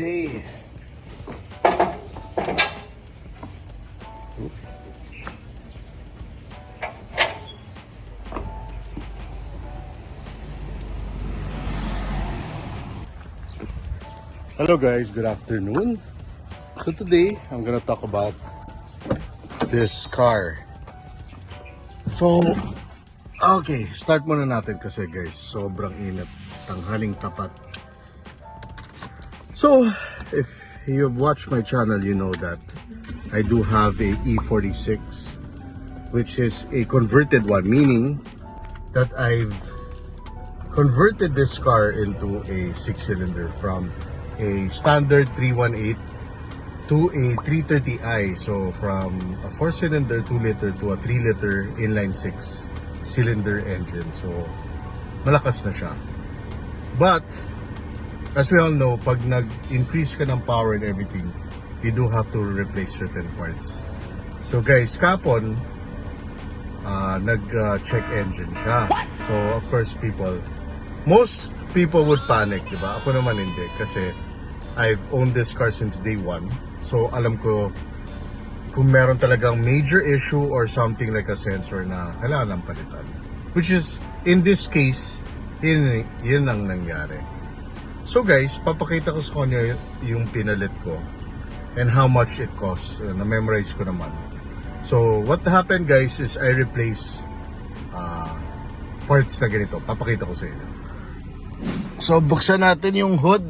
Okay. Hello guys, good afternoon. So today, I'm gonna talk about this car. So, okay, start muna natin kasi guys, sobrang init, tanghaling tapat. So, if you've watched my channel, you know that I do have a E46, which is a converted one, meaning that I've converted this car into a 6-cylinder from a standard 318 to a 330i. So from a 4-cylinder 2-liter to a 3-liter inline 6-cylinder engine. So malakas na siya. But as we all know, pag nag-increase ka ng power and everything, you do have to replace certain parts. So guys, kapon nag-check engine siya. So of course most people would panic, diba? Ako naman hindi kasi I've owned this car since day one. So alam ko kung meron talagang major issue or something like a sensor na kailangan ng palitan. Which is, in this case, yun ang nangyari. So guys, papakita ko sa kanya yung pinalit ko and how much it costs. Na-memorize ko naman. So what happened guys is I replace parts na ganito. Papakita ko sa inyo. So buksan natin yung hood.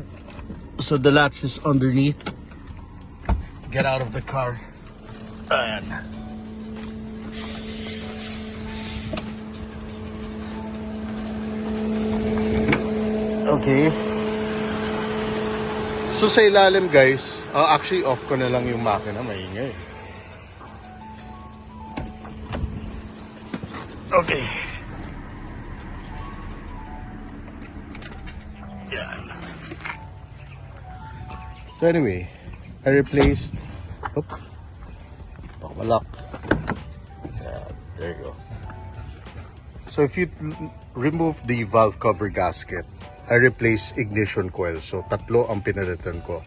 So the latch is underneath. Get out of the car. Ayan. Okay. So sa ilalim guys, actually off ko na lang yung makina, maingay. Okay. Yan. So anyway, I replaced, malak. Yeah, there you go. So if you remove the valve cover gasket, I replaced ignition coil. So tatlo ang pinalitan ko.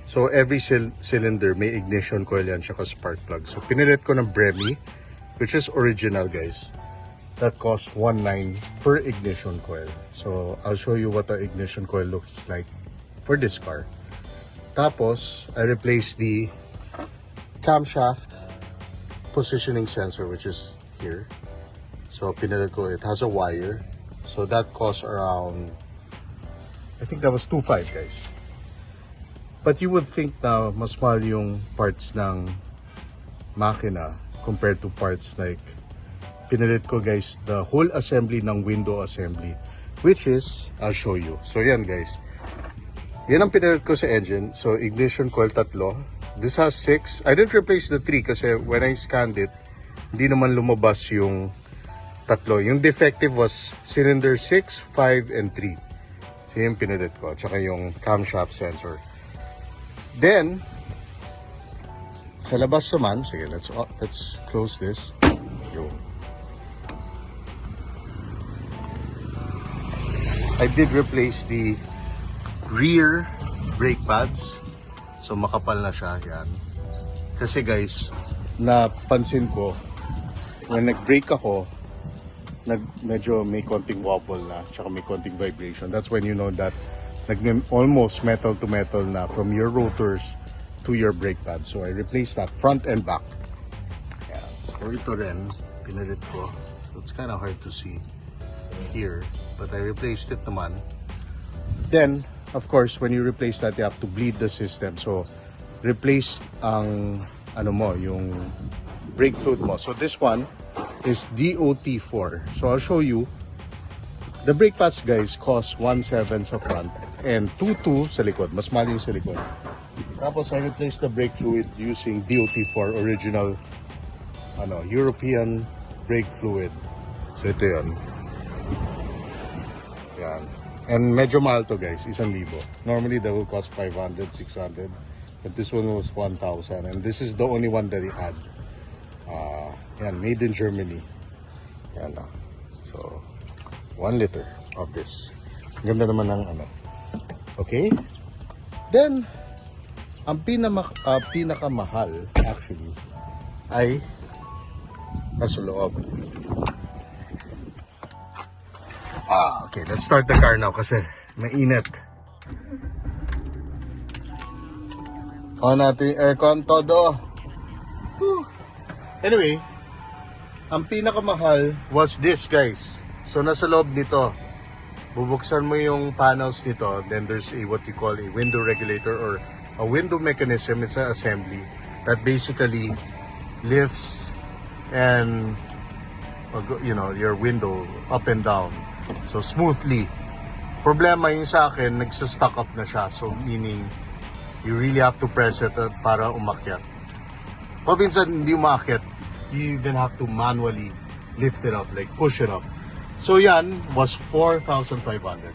So every cylinder may ignition coil yan siya ka spark plug. So pinalit ko ng Bremmy, which is original guys. That costs 1.9 per ignition coil. So I'll show you what the ignition coil looks like for this car. Tapos, I replaced the camshaft positioning sensor, which is here. So, pinalit ko, it has a wire. So, that costs around, I think that was 2.5 guys. But you would think na mas mahal yung parts ng makina compared to parts like, pinalit ko guys, the whole assembly ng window assembly, which is, I'll show you. So, yan guys. Yan ang pinalit ko sa engine. So, ignition coil tatlo. This has 6. I didn't replace the 3 kasi when I scanned it, hindi naman lumabas yung tatlo. Yung defective was cylinder 6, 5, and 3. So, yung pinalit ko. Tsaka yung camshaft sensor. Then, sa labas naman, sige, let's close this. Yun. I did replace the rear brake pads. So makapal na siya yan. Kasi guys, napansin ko when nag-brake ako, medyo may konting wobble na, tsaka may konting vibration. That's when you know that almost metal to metal na from your rotors to your brake pads. So I replaced that front and back. Yan. So ito rin, pinalit ko. So it's kind of hard to see here, but I replaced it naman. Then of course, when you replace that, you have to bleed the system. So, replace ang yung brake fluid mo. So, this one is DOT4. So, I'll show you. The brake pads, guys, cost 1.7 sa front and 2.2 sa likod. Mas mahal yung sa likod. Tapos, I replaced the brake fluid using DOT4 original European brake fluid. So, ito yun. Yan. And medyo mahal to guys, 1,000. Normally that will cost 500, 600. But this one was 1,000. And this is the only one that he had. Yan, made in Germany. Yan na. So, 1 liter of this. Ganda naman ng Okay. Then, Ang pinakamahal actually ay nasa loob. Okay, let's start the car now kasi mainit. On natin yung aircon todo. Whew. Anyway, ang pinakamahal was this, guys. So nasa loob nito, bubuksan mo yung panels nito, then there's what you call a window regulator or a window mechanism. It's an assembly that basically lifts and your window up and down so smoothly. Problema yung sa akin, nagsa-stuck up na siya, so meaning you really have to press it para umakyat. O minsan hindi umakyat, you even have to manually lift it up, like push it up. So yan was 4,500,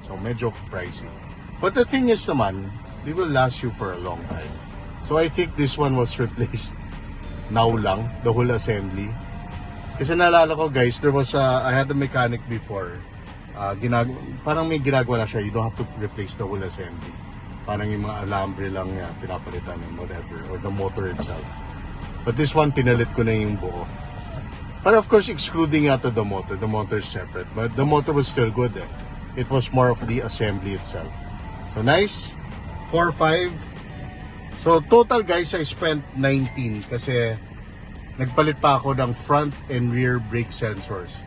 so medyo pricey. But the thing is naman, they will last you for a long time. So I think this one was replaced now lang, the whole assembly. Kasi naalala ko guys, I had a mechanic before. Parang may ginagawa na siya, you don't have to replace the whole assembly. Parang yung mga alambre lang niya, pinapalitan and whatever, or the motor itself. But this one, pinalit ko na yung buo. But of course, excluding yata the motor is separate. But the motor was still good eh. It was more of the assembly itself. So nice, 4,500. So total guys, I spent 19 kasi nagpalit pa ako ng front and rear brake sensors.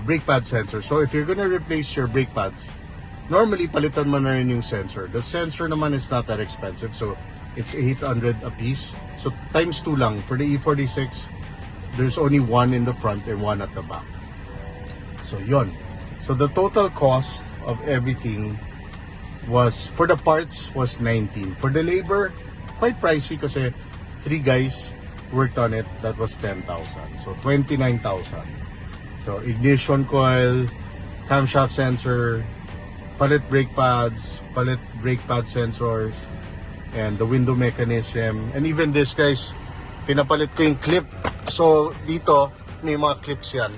Brake pad sensors. So if you're gonna replace your brake pads, normally palitan mo na rin yung sensor. The sensor naman is not that expensive, so it's 800 a piece. So times 2 lang. For the E46, there's only one in the front and one at the back. So yon. So the total cost of everything was, for the parts, was 19. For the labor, quite pricey kasi 3 guys worked on it. That was 10,000. So 29,000. So ignition coil, camshaft sensor, palit brake pads, palit brake pad sensors, and the window mechanism. And even this guys, pinapalit ko yung clip. So dito, may mga clips yan.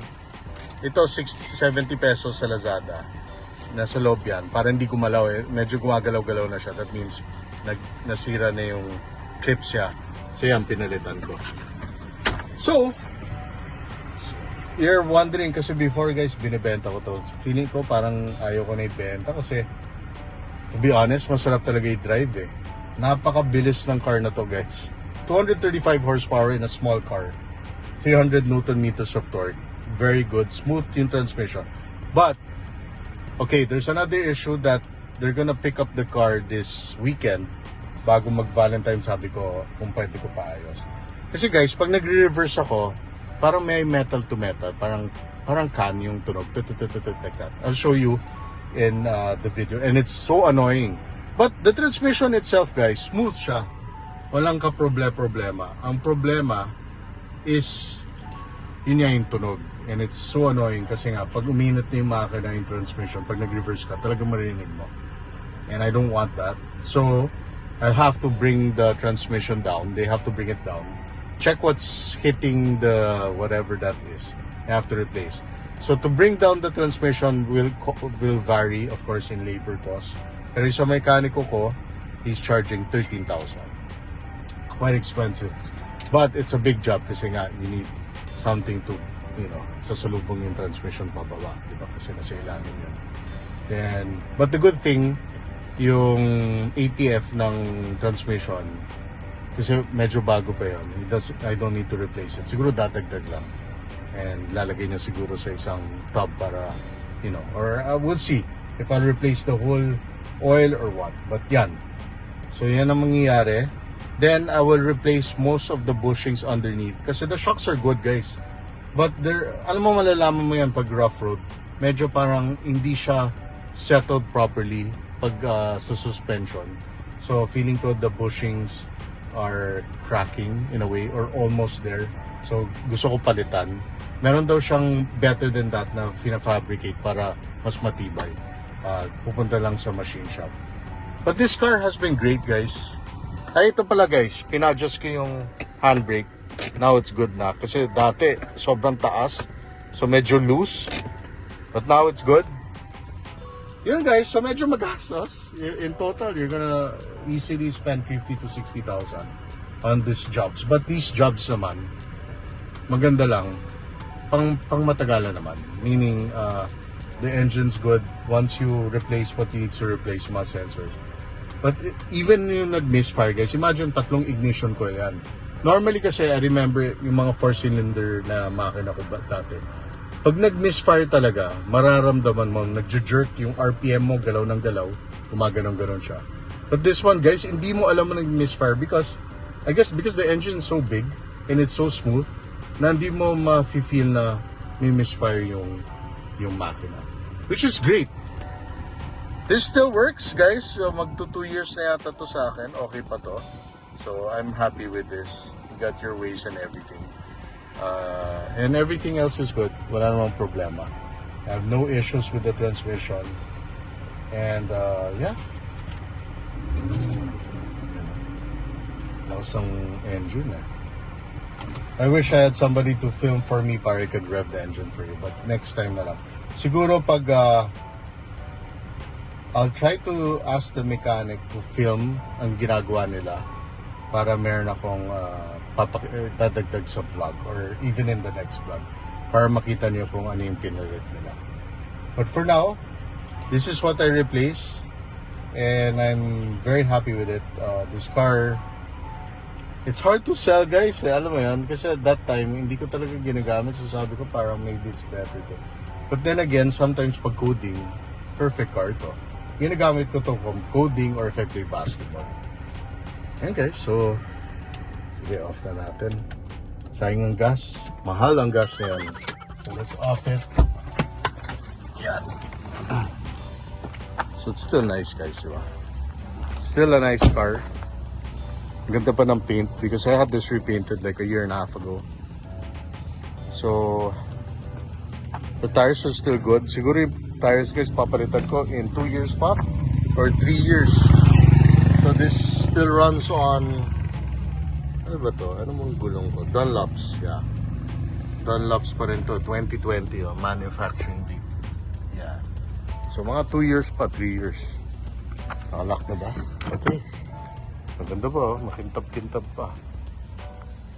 Ito 70 pesos sa Lazada. Nasa loob yan. Para hindi gumalaw eh. Medyo gumagalaw-galaw na siya. That means nasira na yung clips siya. So yan, pinalitan ko. So, you're wondering kasi before guys, binibenta ko to. Feeling ko parang ayaw ko na ibenta kasi to be honest, masarap talaga i-drive eh. Napakabilis ng car na to guys. 235 horsepower in a small car. 300 Newton meters of torque. Very good. Smooth yung transmission. But, okay, there's another issue that they're gonna pick up the car this weekend bago mag-Valentine, sabi ko kung pwede ko paayos. Kasi guys, pag nagre-reverse ako, parang may metal to metal, parang can yung tunog, like that. I'll show you in the video, and it's so annoying. But the transmission itself, guys, smooth siya. Walang problema. Ang problema is yun yung tunog, and it's so annoying kasi nga pag uminit na yung makina yung transmission, pag nag-reverse ka, talaga marinig mo. And I don't want that. So I'll have to bring the transmission down. They have to bring it down. Check what's hitting the whatever that is. I have to replace. So to bring down the transmission will vary, of course, in labor costs. Pero sa mekaniko ko, he's charging 13,000. Quite expensive. But it's a big job kasi nga you need something to, sasalubong yung transmission pababa, diba? Kasi nasa ilalim yun. But the good thing, yung ATF ng transmission, kasi medyo bago pa yun. I don't need to replace it. Siguro dadagdag lang. And lalagay niya siguro sa isang tub para, or we'll see if I'll replace the whole oil or what. But yan. So yan ang mangyayari. Then I will replace most of the bushings underneath. Kasi the shocks are good guys. But alam mo malalaman mo yan pag rough road. Medyo parang hindi siya settled properly pag sa suspension. So feeling ko the bushings are cracking in a way or almost there. So gusto ko palitan. Meron daw siyang better than that na fina-fabricate para mas matibay. Pupunta lang sa machine shop. But this car has been great guys. Ay ito pala guys, pina-adjust ko yung handbrake. Now it's good na. Kasi dati sobrang taas. So medyo loose. But now it's good. Yun guys, so medyo magastos. In total, you're gonna easily spend 50 to 60,000 on these jobs. But these jobs naman, maganda lang, pang matagalan naman. Meaning, the engine's good once you replace what you need to replace, mga sensors. But even yung nag-misfire, guys, imagine 3 ignition coil yan. Normally kasi, I remember yung mga 4-cylinder na makina ko dati. Pag nag-misfire talaga, mararamdaman mo, nag-jerk yung RPM mo, galaw ng galaw, gumaganon-ganon siya. But this one, guys, hindi mo alam mo nag-misfire because, I guess because the engine is so big and it's so smooth, na hindi mo ma-feel na may misfire yung makina. Which is great. This still works, guys. So, magto 2 years na yata to sa akin. Okay pa to. So, I'm happy with this. You got your ways and everything. And everything else is good. Wala namang problema. I have no issues with the transmission. And, yeah. Lakas ang engine, eh. I wish I had somebody to film for me para I could rev the engine for you. But next time na lang. Siguro pag... I'll try to ask the mechanic to film ang ginagawa nila para meron akong dadagdag sa vlog or even in the next vlog para makita niyo kung ano yung pinalit nila. But for now, this is what I replaced and I'm very happy with it. This car, it's hard to sell, guys. Alam mo yan, kasi at that time, hindi ko talaga ginagamit. So sabi ko parang maybe it's better to. But then again, sometimes pag coding, perfect car to. Ginagamit ko to from coding or effective basketball. Ayan guys, so sige, off na natin. Sayang ang gas. Mahal ang gas na yan. So let's off it. Yan. So it's still nice, guys, diba? Still a nice car. Ganda pa ng paint because I had this repainted like a year and a half ago. So the tires are still good. Siguro yung tires, guys, papalitan ko in 2 years pa or 3 years. So this still runs on, ano ba to? Ano mong gulong ko? Dunlops, yeah. Dunlops pa rin to, 2020, manufacturing date. Yeah. So mga 2 years pa, 3 years. Nakalak na ba? Okay. Maganda ba, makintab-kintab pa.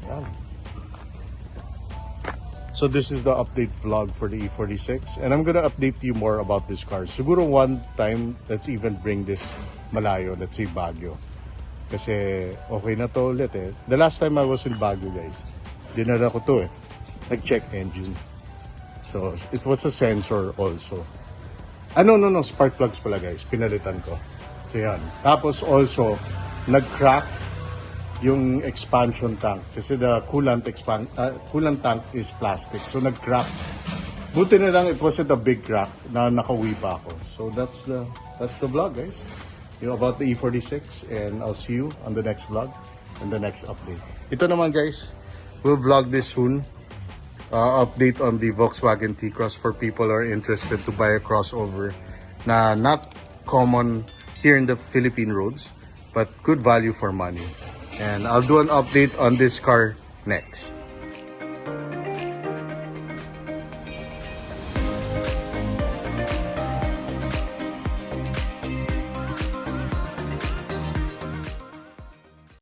Yan. So this is the update vlog for the E46 and I'm gonna update you more about this car. Siguro one time, let's even bring this malayo, let's say Baguio. Kasi okay na to ulit eh. The last time I was in Baguio, guys, dinala ko to eh. Nag-check engine. So it was a sensor also. No, spark plugs pala, guys. Pinalitan ko. So yan. Tapos also, nag-crack yung expansion tank kasi the coolant tank is plastic, so nag-crack. Buti na lang it wasn't a big crack na nakauwi pa ako. So that's the vlog, guys, about the E46, and I'll see you on the next vlog and the next update. Ito naman, guys, we'll vlog this soon. Update on the Volkswagen T-Cross for people who are interested to buy a crossover na not common here in the Philippine roads but good value for money. And I'll do an update on this car next.